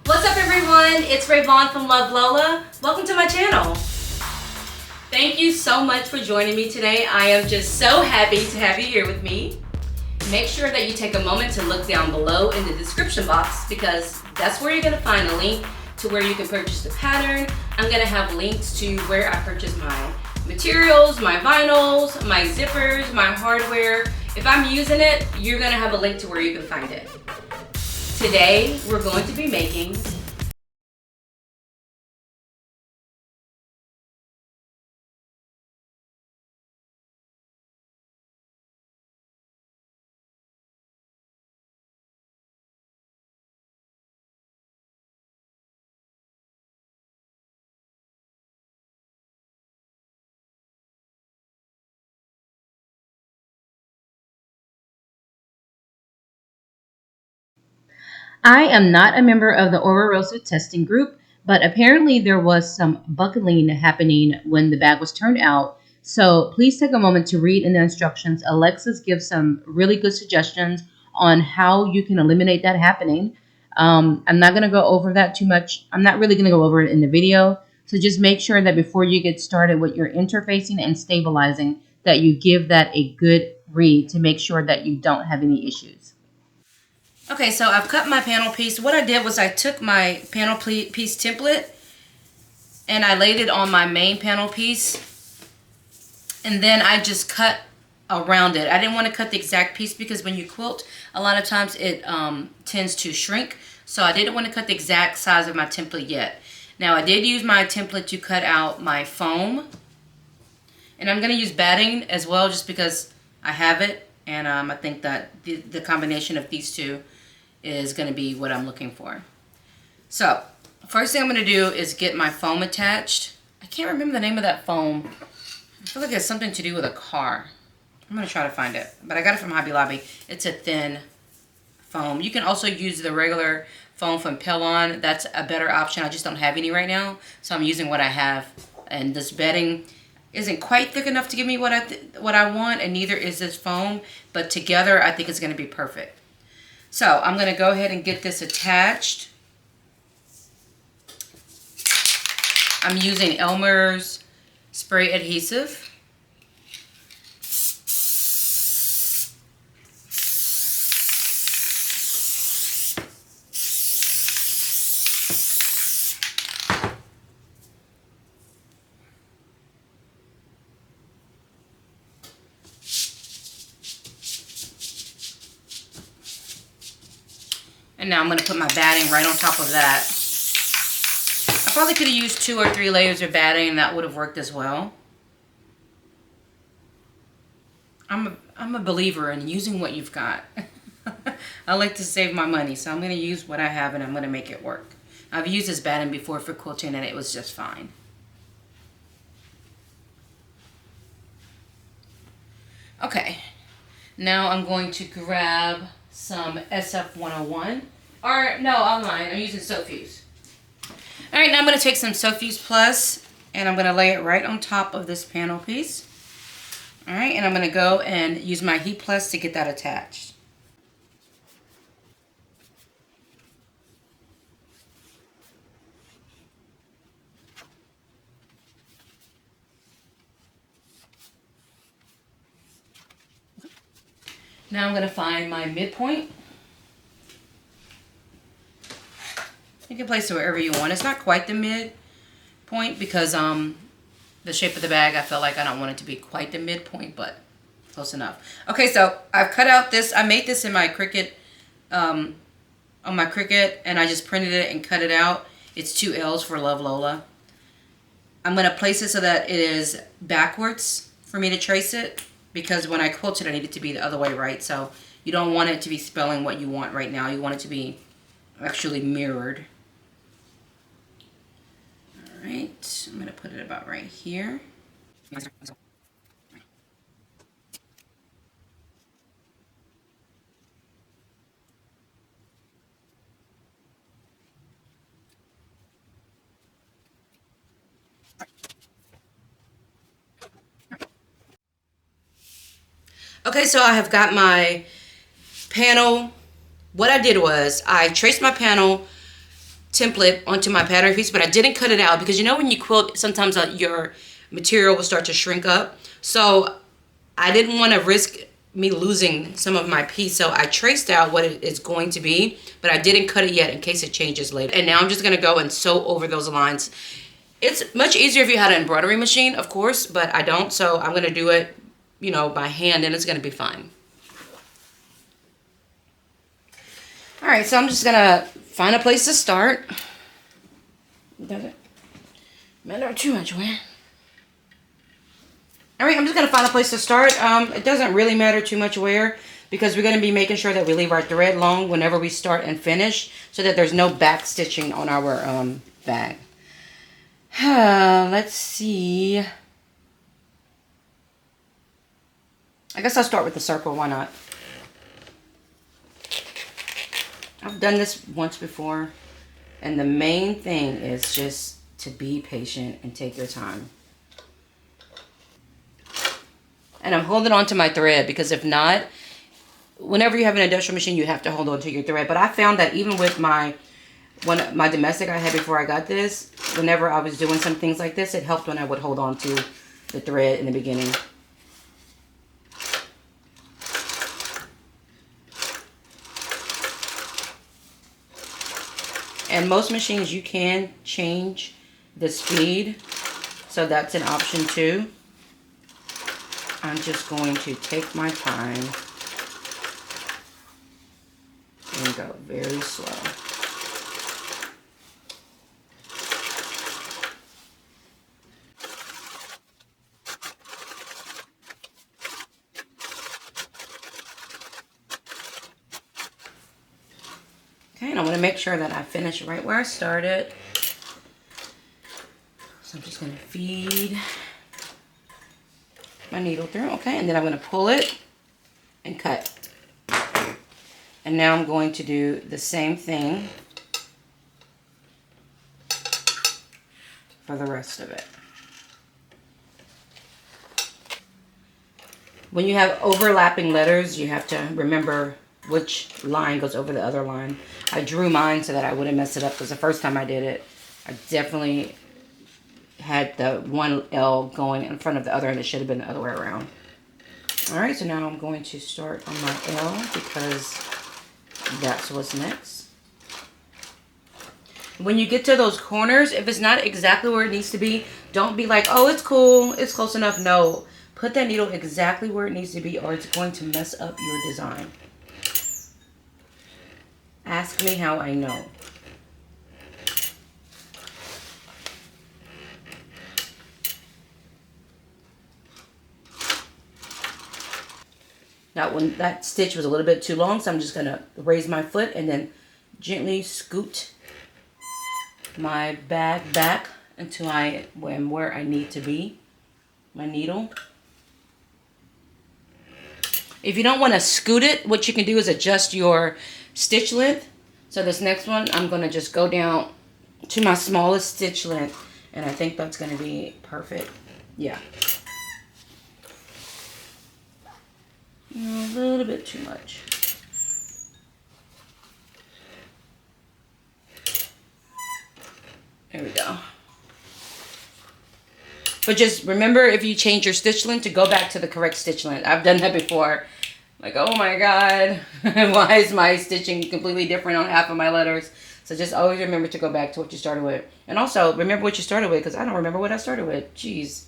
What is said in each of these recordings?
What's up everyone? It's Rayvon from LuvLOLA. Welcome to my channel. Thank you so much for joining me today. I am just so happy to have you here with me. Make sure that you take a moment to look down below in the description box because that's where you're going to find a link to where you can purchase the pattern. I'm going to have links to where I purchase my materials, my vinyls, my zippers, my hardware. If I'm using it, you're going to have a link to where you can find it. Today, we're going to be making I am not a member of the Oro Rosa testing group, but apparently there was some buckling happening when the bag was turned out. So please take a moment to read in the instructions. Alexis gives some really good suggestions on how you can eliminate that happening. I'm not going to go over that too much. I'm not really going to go over it in the video. So just make sure that before you get started with your interfacing and stabilizing, that you give that a good read to make sure that you don't have any issues. Okay, so I've cut my panel piece. What I did was I took my panel piece template and I laid it on my main panel piece. And then I just cut around it. I didn't want to cut the exact piece because when you quilt, a lot of times it tends to shrink. So I didn't want to cut the exact size of my template yet. Now I did use my template to cut out my foam. And I'm going to use batting as well just because I have it. And I think that the combination of these two is going to be what I'm looking for. So, first thing I'm going to do is get my foam attached. I can't remember the name of that foam. I feel like it's something to do with a car. I'm going to try to find it. But I got it from Hobby Lobby. It's a thin foam. You can also use the regular foam from Pellon. That's a better option. I just don't have any right now. So I'm using what I have. And this bedding isn't quite thick enough to give me what I want. And neither is this foam. But together, I think it's going to be perfect. So I'm going to go ahead and get this attached. I'm using Elmer's spray adhesive. And now I'm going to put my batting right on top of that. I probably could have used 2 or 3 layers of batting and that would have worked as well. I'm a believer in using what you've got. I like to save my money, so I'm going to use what I have and I'm going to make it work. I've used this batting before for quilting and it was just fine. Okay, now I'm going to grab some SF101. Or, no, online. I'm using Sofuse. Alright, now I'm going to take some Sofuse Plus and I'm going to lay it right on top of this panel piece. Alright, and I'm going to go and use my Heat Plus to get that attached. Now I'm going to find my midpoint. You can place it wherever you want. It's not quite the midpoint because the shape of the bag, I feel like I don't want it to be quite the midpoint, but close enough. Okay, so I've cut out this. I made this in my QuickKit, on my QuickKit, and I just printed it and cut it out. It's 2 L's for LuvLOLA. I'm going to place it so that it is backwards for me to trace it because when I quilt it, I need it to be the other way, right? So you don't want it to be spelling what you want right now. You want it to be actually mirrored. Alright, I'm going to put it about right here. Okay, so I have got my panel. What I did was I traced my panel template onto my pattern piece, but I didn't cut it out because you know when you quilt, sometimes your material will start to shrink up. So I didn't want to risk me losing some of my piece, so I traced out what it is going to be, but I didn't cut it yet in case it changes later. And now I'm just gonna go and sew over those lines. It's much easier if you had an embroidery machine, of course, but I don't, so I'm gonna do it, you know, by hand, and it's gonna be fine. All right, so I'm just gonna find a place to start. Doesn't matter too much where. All right, I'm just gonna find a place to start. It doesn't really matter too much where, because we're gonna be making sure that we leave our thread long whenever we start and finish, so that there's no back stitching on our bag. Let's see. I guess I'll start with the circle, why not? I've done this once before, and the main thing is just to be patient and take your time. And I'm holding on to my thread, because if not, whenever you have an industrial machine, you have to hold on to your thread. But I found that even with my domestic I had before I got this, whenever I was doing some things like this, it helped when I would hold on to the thread in the beginning. And most machines, you can change the speed, so that's an option too. I'm just going to take my time and go very slow. Okay, and I want to make sure that I finish right where I started. So I'm just going to feed my needle through, okay, and then I'm going to pull it and cut. And now I'm going to do the same thing for the rest of it. When you have overlapping letters, you have to remember which line goes over the other line. I drew mine so that I wouldn't mess it up, because the first time I did it, I definitely had the one L going in front of the other, and it should have been the other way around. All right, so now I'm going to start on my L, because that's what's next. When you get to those corners, if it's not exactly where it needs to be, don't be like, oh, it's cool, it's close enough. No, put that needle exactly where it needs to be, or it's going to mess up your design. Ask me how I know. Now, when that stitch was a little bit too long, so I'm just going to raise my foot and then gently scoot my bag back until I am where I need to be, my needle. If you don't want to scoot it, what you can do is adjust your stitch length. So this next one, I'm going to just go down to my smallest stitch length, and I think that's going to be perfect. Yeah. A little bit too much. There we go. But just remember, if you change your stitch length, to go back to the correct stitch length. I've done that before. Like, oh my God, why is my stitching completely different on half of my letters? So just always remember to go back to what you started with. And also, remember what you started with, because I don't remember what I started with. Jeez.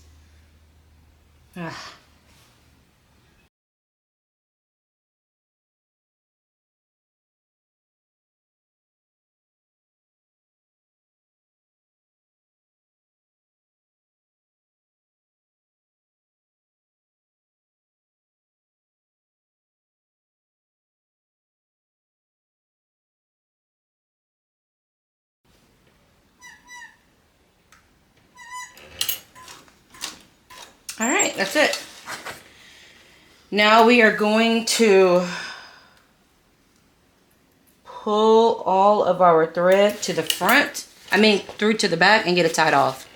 All right, that's it. Now we are going to pull all of our thread to the front. Through to the back, and get it tied off.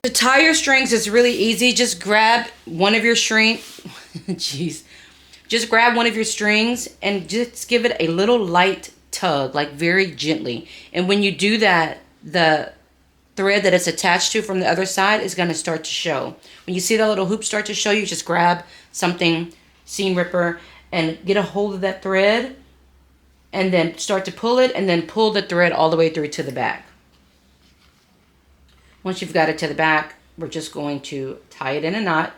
To tie your strings is really easy. Just grab one of your Just grab one of your strings and just give it a little light tug, like very gently. And when you do that, the thread that it's attached to from the other side is going to start to show. When you see that little hoop start to show, you just grab something, seam ripper, and get a hold of that thread, and then start to pull it, and then pull the thread all the way through to the back. Once you've got it to the back, we're just going to tie it in a knot.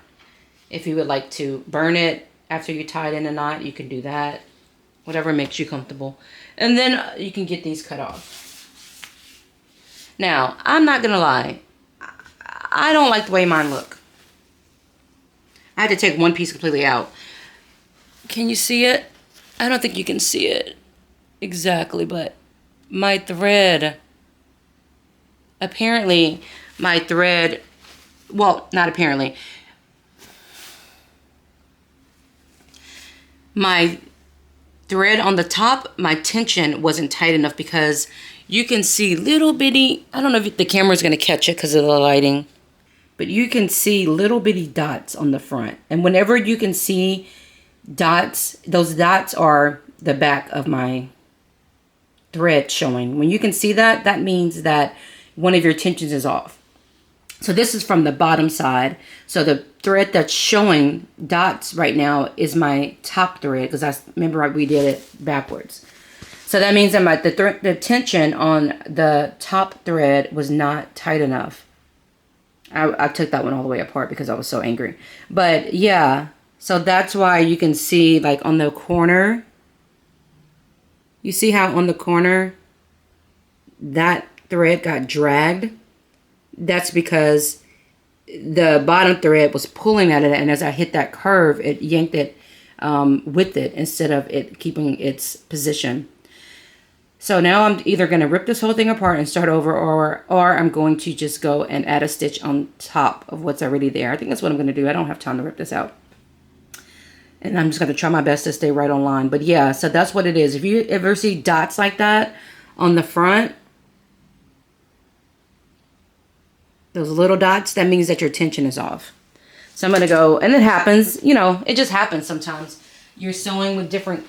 If you would like to burn it after you tie it in a knot, you can do that. Whatever makes you comfortable. And then you can get these cut off. Now, I'm not going to lie. I don't like the way mine look. I had to take one piece completely out. Can you see it? I don't think you can see it exactly, but my thread, apparently my thread, well, not apparently, my thread on the top, my tension wasn't tight enough because you can see little bitty, I don't know if the camera's going to catch it because of the lighting, but you can see little bitty dots on the front. And whenever you can see dots, those dots are the back of my thread showing. When you can see that, that means that one of your tensions is off. So this is from the bottom side. So the thread that's showing dots right now is my top thread, because I remember we did it backwards. So that means that the tension on the top thread was not tight enough. I took that one all the way apart because I was so angry. But yeah, so that's why you can see, like, on the corner, you see how on the corner that thread got dragged? That's because the bottom thread was pulling at it, and as I hit that curve, it yanked it with it instead of it keeping its position. So now I'm either going to rip this whole thing apart and start over, or I'm going to just go and add a stitch on top of what's already there. I think that's what I'm going to do. I don't have time to rip this out. And I'm just going to try my best to stay right on line. But yeah, so that's what it is. If you ever see dots like that on the front, those little dots, that means that your tension is off. So I'm going to go, and it happens, you know, it just happens sometimes. You're sewing with different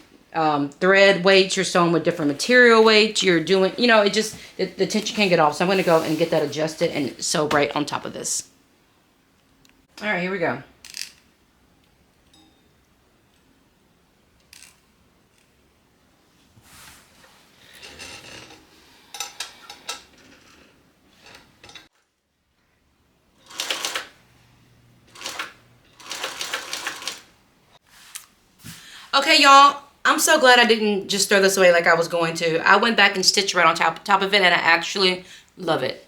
thread weights, you're sewing with different material weights, you're doing, you know, it just, the tension can't get off. So I'm going to go and get that adjusted and sew right on top of this. All right, here we go. Okay, y'all, I'm so glad I didn't just throw this away like I was going to. I went back and stitched right on top of it, and I actually love it.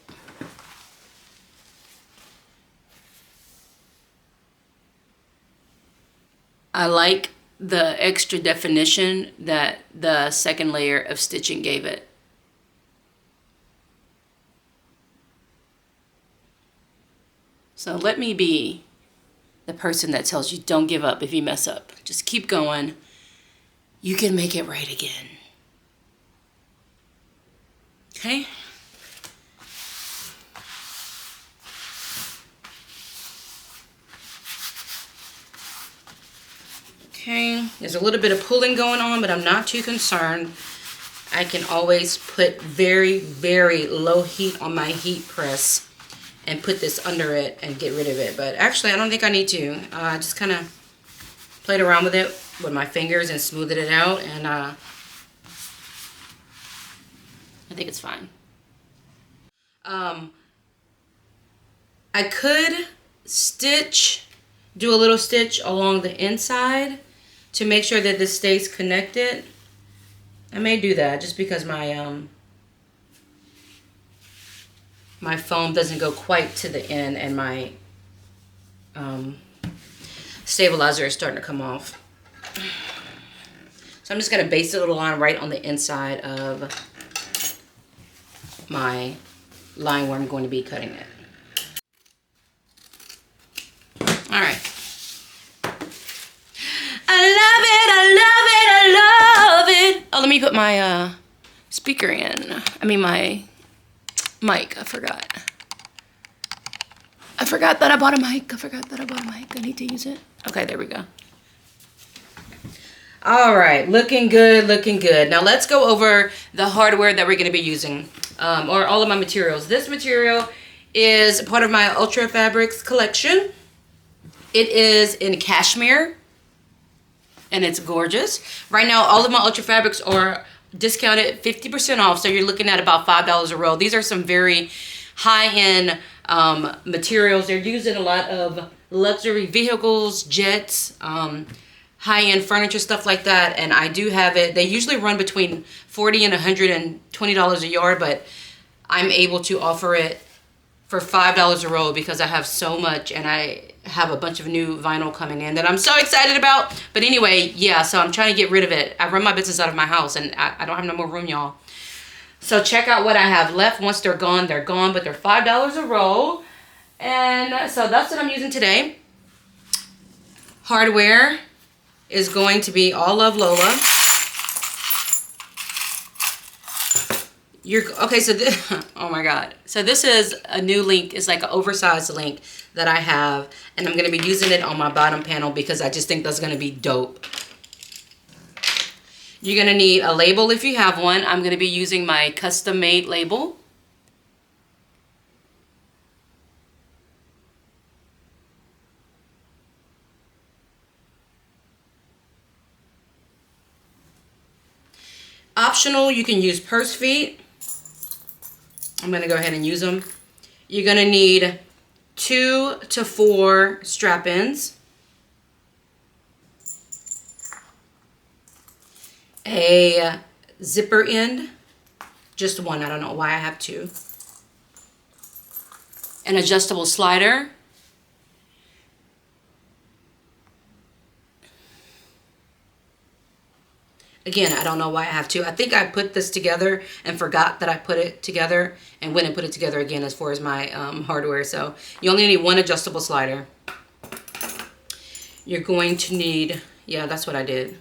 I like the extra definition that the second layer of stitching gave it. So let me be the person that tells you don't give up if you mess up. Just keep going. You can make it right again. Okay? Okay, there's a little bit of pulling going on, but I'm not too concerned. I can always put very, very low heat on my heat press and put this under it and get rid of it. But actually, I don't think I need to. I just kind of played around with it with my fingers and smoothed it out, and I think it's fine. I could do a little stitch along the inside to make sure that this stays connected. I may do that just because my my foam doesn't go quite to the end, and my stabilizer is starting to come off. So I'm just going to base a little line right on the inside of my line where I'm going to be cutting it. All right. I love it, I love it, I love it. Oh, let me put my speaker in. I mean my mic. I forgot that I bought a mic. I need to use it. Okay, there we go. All right, looking good, looking good. Now let's go over the hardware that we're going to be using, or all of my materials. This material is part of my Ultra Fabrics collection. It is in cashmere, and it's gorgeous. Right now, all of my Ultra Fabrics are discounted 50% off, so you're looking at about $5 a roll. These are some very high-end materials. They're used in a lot of luxury vehicles, jets, high-end furniture, stuff like that. And I do have it. They usually run between $40 and $120 a yard, but I'm able to offer it for $5 a roll because I have so much, and I have a bunch of new vinyl coming in that I'm so excited about. But anyway, yeah, so I'm trying to get rid of it. I run my business out of my house, and I don't have no more room, y'all. So check out what I have left. Once they're gone, but they're $5 a roll. And so that's what I'm using today. Hardware is going to be all LuvLOLA. Okay, so this, oh my God. So this is a new link. It's like an oversized link that I have, and I'm going to be using it on my bottom panel because I just think that's going to be dope. You're going to need a label if you have one. I'm going to be using my custom made label. Optional, you can use purse feet. I'm going to go ahead and use them. You're going to need 2 to 4 strap-ins, a zipper end, just one, I don't know why I have 2, an adjustable slider, again, I don't know why I have 2. I think I put this together and forgot that I put it together and went and put it together again as far as my hardware. So you only need 1 adjustable slider. You're going to need, yeah, that's what I did.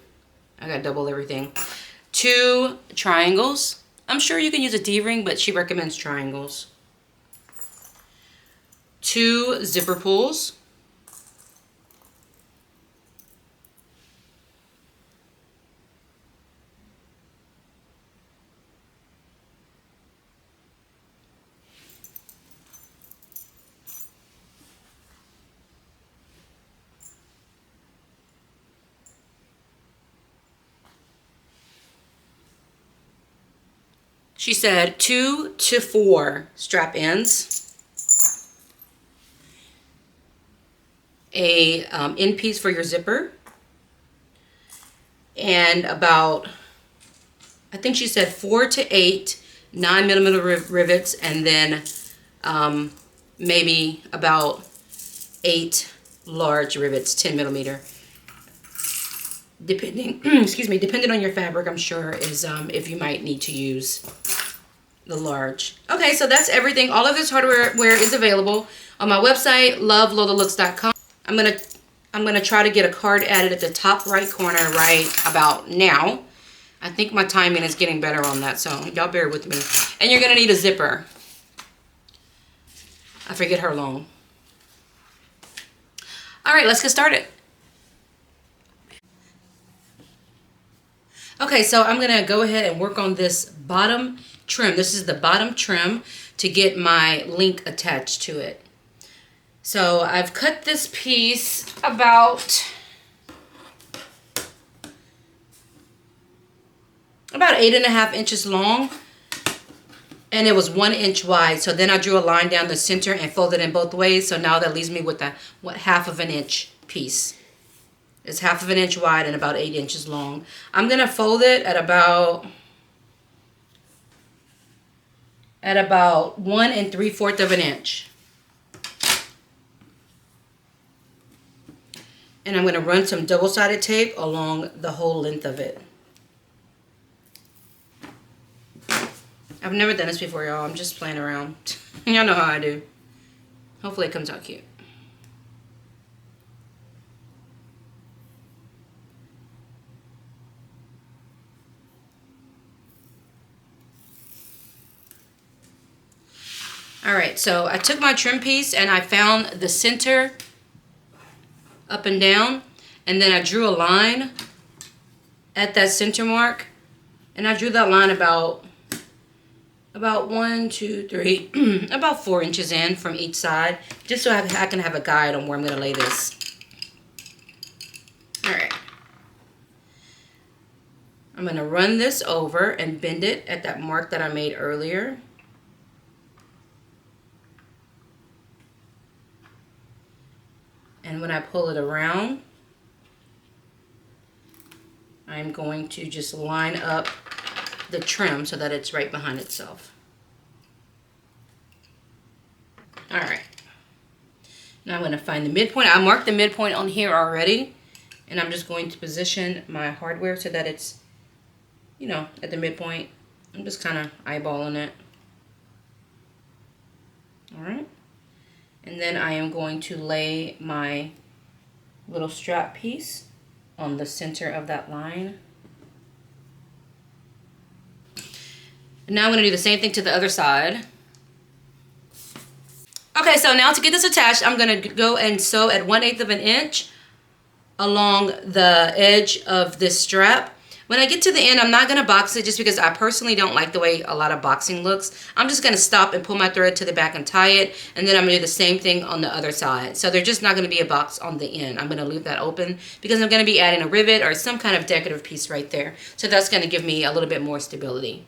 I got double everything. 2 triangles. I'm sure you can use a D-ring, but she recommends triangles. 2 zipper pulls. She said 2 to 4 strap ends, a end piece for your zipper, and about, I think she said 4 to 8 9mm rivets, and then maybe about 8 large rivets, 10mm. Depending, excuse me, depending on your fabric, I'm sure is if you might need to use the large. Okay, so that's everything. All of this hardware is available on my website, LuvLOLAlooks.com. I'm gonna try to get a card added at the top right corner right about now. I think my timing is getting better on that, so y'all bear with me. And you're gonna need a zipper. I forget how long. All right, let's get started. Okay, so I'm gonna go ahead and work on this bottom trim. This is the bottom trim to get my link attached to it. So I've cut this piece about 8.5 inches long, and it was 1 inch wide. So then I drew a line down the center and folded in both ways. So now that leaves me with a half of an inch piece. It's half of an inch wide and about 8 inches long. I'm gonna fold it at about 1 3/4 of an inch. And I'm gonna run some double-sided tape along the whole length of it. I've never done this before, y'all. I'm just playing around. Y'all know how I do. Hopefully it comes out cute. Alright, so I took my trim piece and I found the center up and down, and then I drew a line at that center mark, and I drew that line about 1, 2, 3, about 4 inches in from each side, just so I can have a guide on where I'm going to lay this. All right. I'm going to run this over and bend it at that mark that I made earlier. And when I pull it around, I'm going to just line up the trim so that it's right behind itself. All right. Now I'm going to find the midpoint. I marked the midpoint on here already, and I'm just going to position my hardware so that it's, you know, at the midpoint. I'm just kind of eyeballing it. All right. And then I am going to lay my little strap piece on the center of that line. And now I'm going to do the same thing to the other side. Okay, so now to get this attached, I'm going to go and sew at 1/8 of an inch along the edge of this strap. When I get to the end, I'm not going to box it just because I personally don't like the way a lot of boxing looks. I'm just going to stop and pull my thread to the back and tie it, and then I'm going to do the same thing on the other side. So there's just not going to be a box on the end. I'm going to leave that open because I'm going to be adding a rivet or some kind of decorative piece right there. So that's going to give me a little bit more stability.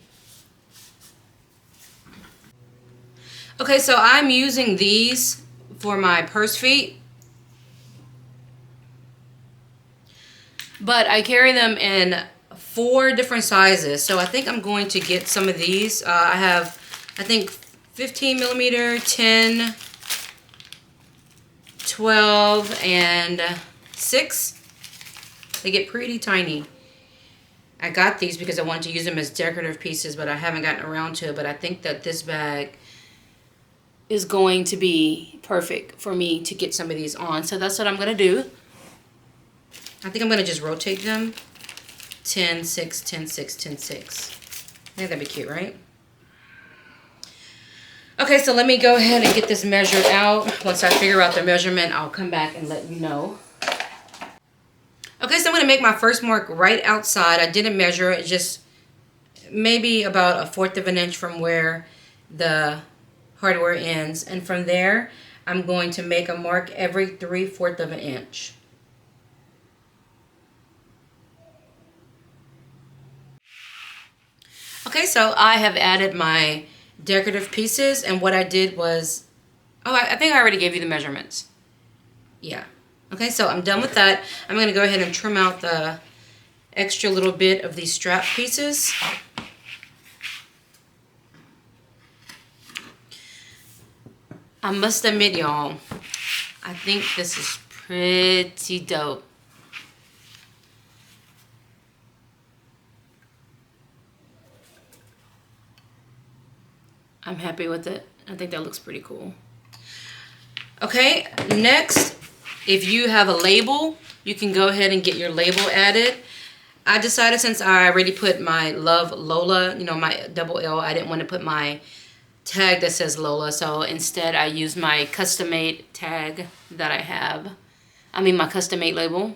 Okay, so I'm using these for my purse feet, but I carry them in 4 different sizes. So I think I'm going to get some of these. I have, I think, 15 millimeter, 10, 12, and 6. They get pretty tiny. I got these because I wanted to use them as decorative pieces, but I haven't gotten around to it. But I think that this bag is going to be perfect for me to get some of these on. So that's what I'm going to do. I think I'm going to just rotate them. 10, 6, 10, 6, 10, 6. I think that'd be cute, right? Okay, so let me go ahead and get this measured out. Once I figure out the measurement, I'll come back and let you know. Okay, so I'm going to make my first mark right outside. I didn't measure it, just maybe about 1/4 of an inch from where the hardware ends. And from there, I'm going to make a mark every 3/4 of an inch. Okay, so I have added my decorative pieces, and what I did was, oh, I think I already gave you the measurements. Yeah. Okay, so I'm done with that. I'm going to go ahead and trim out the extra little bit of these strap pieces. I must admit, y'all, I think this is pretty dope. I'm happy with it. I think that looks pretty cool. Okay, next, if you have a label, you can go ahead and get your label added. I decided, since I already put my LuvLOLA, you know, my double L, I didn't want to put my tag that says Lola, so instead I used my custom made tag that I have. I mean, my custom made label.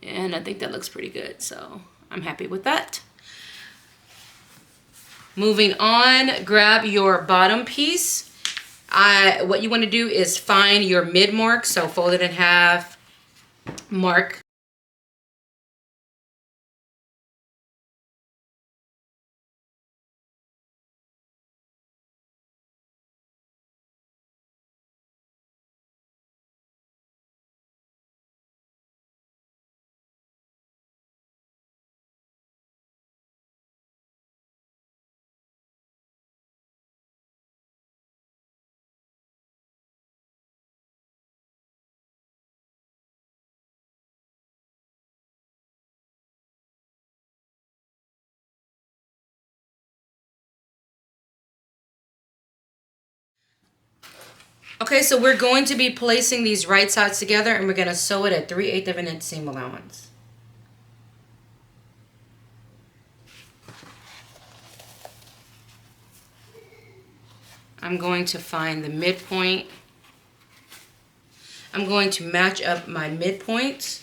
And I think that looks pretty good, so I'm happy with that. Moving on, grab your bottom piece. What you want to do is find your mid mark, so fold it in half, mark. Okay, so we're going to be placing these right sides together, and we're going to sew it at 3/8 of an inch seam allowance. I'm going to find the midpoint. I'm going to match up my midpoints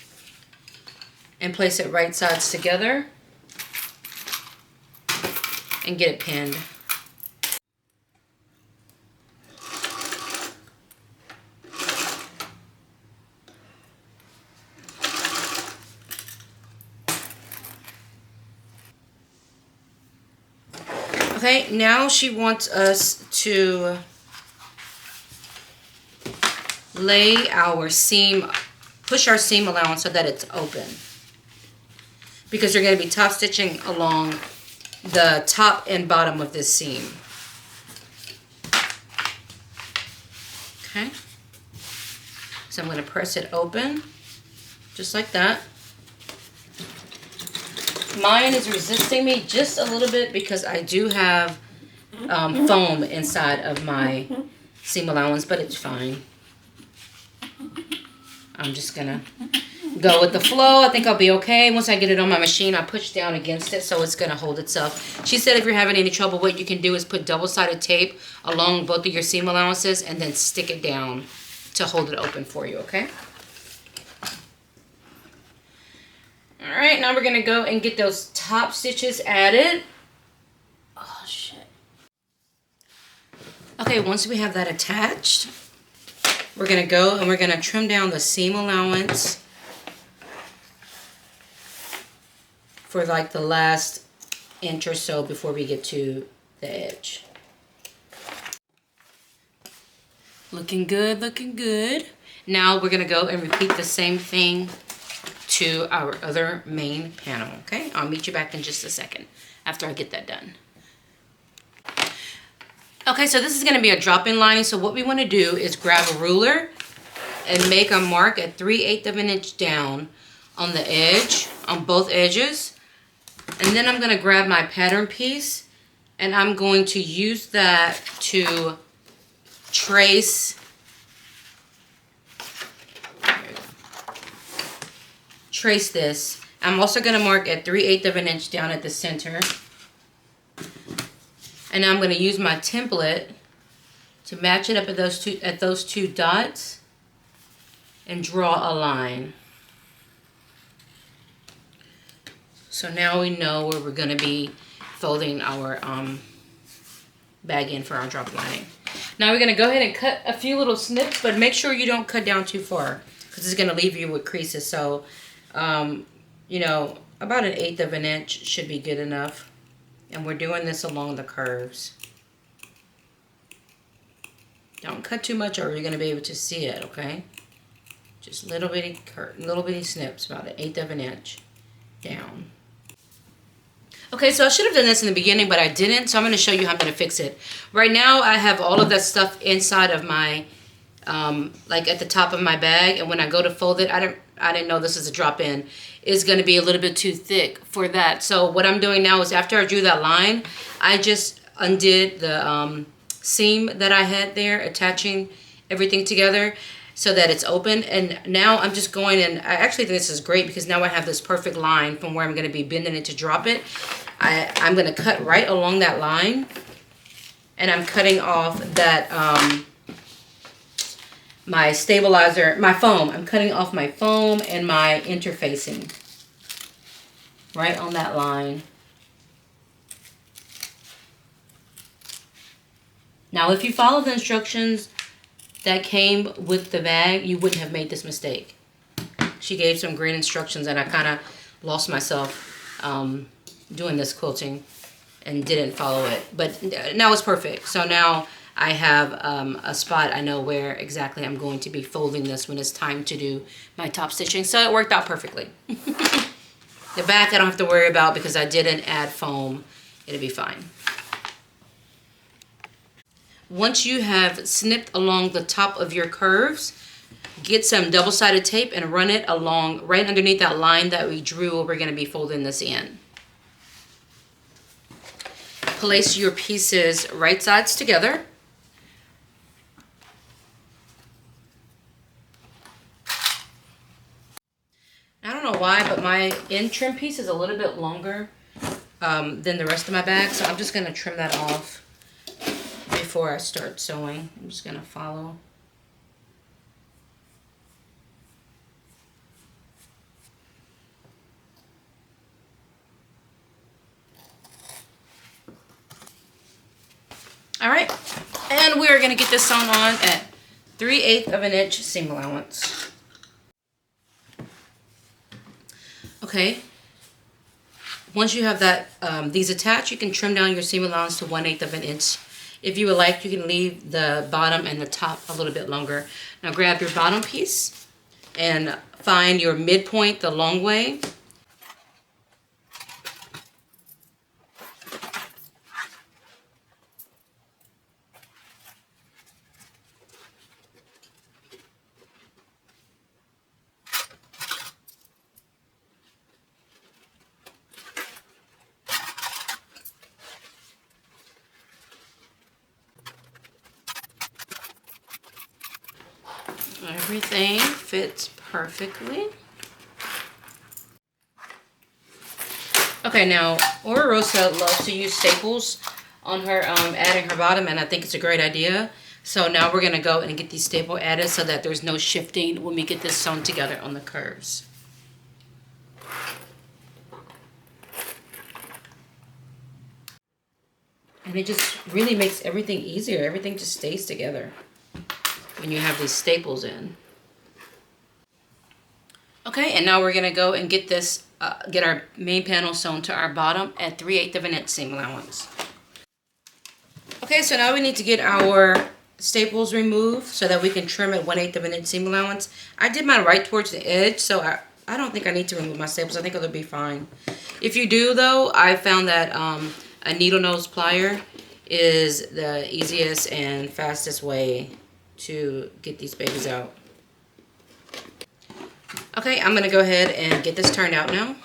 and place it right sides together and get it pinned. Okay, now she wants us to lay our seam, push our seam allowance so that it's open. Because you're going to be top stitching along the top and bottom of this seam. Okay. So I'm going to press it open, just like that. Mine is resisting me just a little bit because I do have foam inside of my seam allowance, but it's fine. I'm just gonna go with the flow. I think I'll be okay. Once I get it on my machine, I push down against it so it's gonna hold itself. She said if you're having any trouble, what you can do is put double-sided tape along both of your seam allowances and then stick it down to hold it open for you, okay? All right, now we're gonna go and get those top stitches added. Oh, shit. Okay, once we have that attached, we're gonna go and we're gonna trim down the seam allowance for like the last inch or so before we get to the edge. Looking good, looking good. Now we're gonna go and repeat the same thing to our other main panel, okay? I'll meet you back in just a second after I get that done. Okay, so this is gonna be a drop-in lining, so what we wanna do is grab a ruler and make a mark at 3/8 of an inch down on the edge, on both edges. And then I'm gonna grab my pattern piece and I'm going to use that to trace this. I'm also going to mark at 3/8 of an inch down at the center. And now I'm going to use my template to match it up at those two dots and draw a line. So now we know where we're going to be folding our bag in for our drop lining. Now we're going to go ahead and cut a few little snips, but make sure you don't cut down too far because it's going to leave you with creases. So you know, about 1/8 of an inch should be good enough. And we're doing this along the curves. Don't cut too much or you're going to be able to see it, okay? Just little bitty snips, about 1/8 of an inch down. Okay, so I should have done this in the beginning, but I didn't, so I'm going to show you how I'm going to fix it. Right now, I have all of that stuff inside of my, like at the top of my bag, and when I go to fold it, I didn't know this is a drop-in. It's going to be a little bit too thick for that. So what I'm doing now is after I drew that line, I just undid the seam that I had there, attaching everything together so that it's open. And now I'm just going, and I actually think this is great because now I have this perfect line from where I'm going to be bending it to drop it. I'm going to cut right along that line, and I'm cutting off that my stabilizer, my foam. I'm cutting off my foam and my interfacing right on that line. Now, if you follow the instructions that came with the bag, you wouldn't have made this mistake. She gave some great instructions, and I kind of lost myself doing this quilting and didn't follow it. But now it's perfect. So now I have a spot. I know where exactly I'm going to be folding this when it's time to do my top stitching. So it worked out perfectly. The back I don't have to worry about because I didn't add foam. It'll be fine. Once you have snipped along the top of your curves, get some double-sided tape and run it along right underneath that line that we drew where we're going to be folding this in. Place your pieces right sides together. I don't know why, but my end trim piece is a little bit longer than the rest of my bag, so I'm just going to trim that off before I start sewing. I'm just going to follow All right, and we are gonna get this sewn on at 3/8 of an inch seam allowance. Okay, once you have that these attached, you can trim down your seam allowance to 1/8 of an inch. If you would like, you can leave the bottom and the top a little bit longer. Now grab your bottom piece and find your midpoint the long way. Everything fits perfectly. Okay, now Oro Rosa loves to use staples on her adding her bottom, and I think it's a great idea. So now we're gonna go and get these staples added so that there's no shifting when we get this sewn together on the curves. And it just really makes everything easier. Everything just stays together when you have these staples in. Okay, and now we're gonna go and get this, get our main panel sewn to our bottom at 3/8 of an inch seam allowance. Okay, so now we need to get our staples removed so that we can trim at 1/8 of an inch seam allowance. I did mine right towards the edge, so I don't think I need to remove my staples. I think it'll be fine. If you do though, I found that a needle nose plier is the easiest and fastest way to get these babies out. Okay, I'm gonna go ahead and get this turned out now.